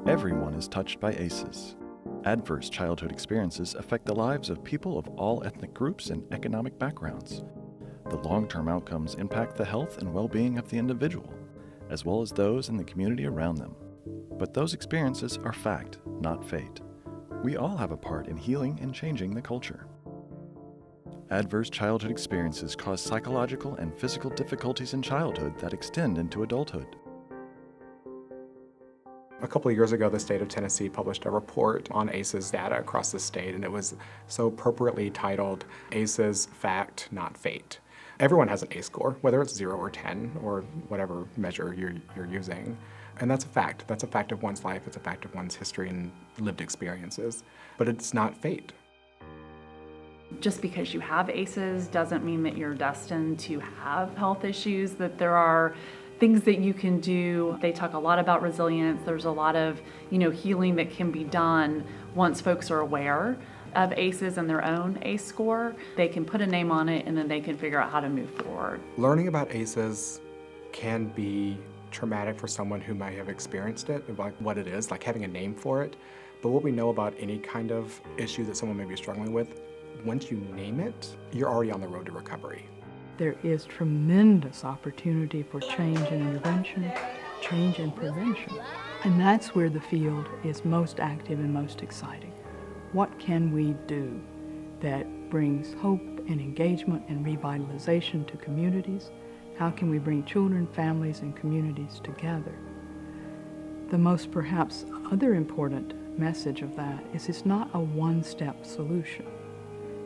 Everyone is touched by ACEs. Adverse childhood experiences affect the lives of people of all ethnic groups and economic backgrounds. The long-term outcomes impact the health and well-being of the individual, as well as those in the community around them. But those experiences are fact, not fate. We all have a part in healing and changing the culture. Adverse childhood experiences cause psychological and physical difficulties in childhood that extend into adulthood. A couple of years ago, the state of Tennessee published a report on ACEs data across the state, and it was so appropriately titled, ACEs Fact, Not Fate. Everyone has an ACE score, whether it's 0 or 10 or whatever measure you're using. And that's a fact. That's a fact of one's life. It's a fact of one's history and lived experiences. But it's not fate. Just because you have ACEs doesn't mean that you're destined to have health issues, that there are things that you can do. They talk a lot about resilience. There's a lot of, healing that can be done once folks are aware of ACEs and their own ACE score. They can put a name on it and then they can figure out how to move forward. Learning about ACEs can be traumatic for someone who might have experienced it, like what it is, like having a name for it. But what we know about any kind of issue that someone may be struggling with, once you name it, you're already on the road to recovery. There is tremendous opportunity for change and intervention, change and prevention. And that's where the field is most active and most exciting. What can we do that brings hope and engagement and revitalization to communities? How can we bring children, families, and communities together? The most perhaps other important message of that is it's not a one-step solution.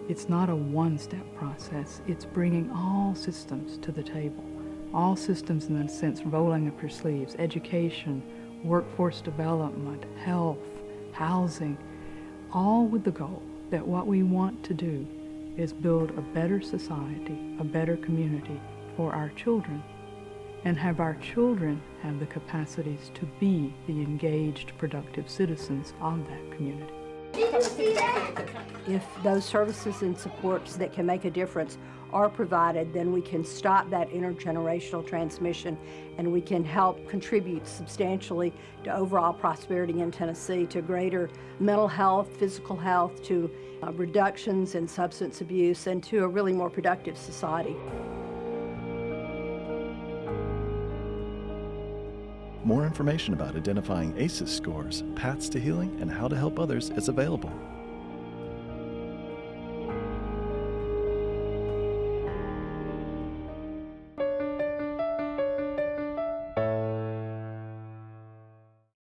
It's not a one-step process. It's bringing all systems to the table. All systems in the sense rolling up your sleeves, education, workforce development, health, housing, all with the goal that what we want to do is build a better society, a better community for our children, and have our children have the capacities to be the engaged, productive citizens of that community. If those services and supports that can make a difference are provided, then we can stop that intergenerational transmission and we can help contribute substantially to overall prosperity in Tennessee, to greater mental health, physical health, to reductions in substance abuse, and to a really more productive society. More information about identifying ACEs scores, paths to healing, and how to help others is available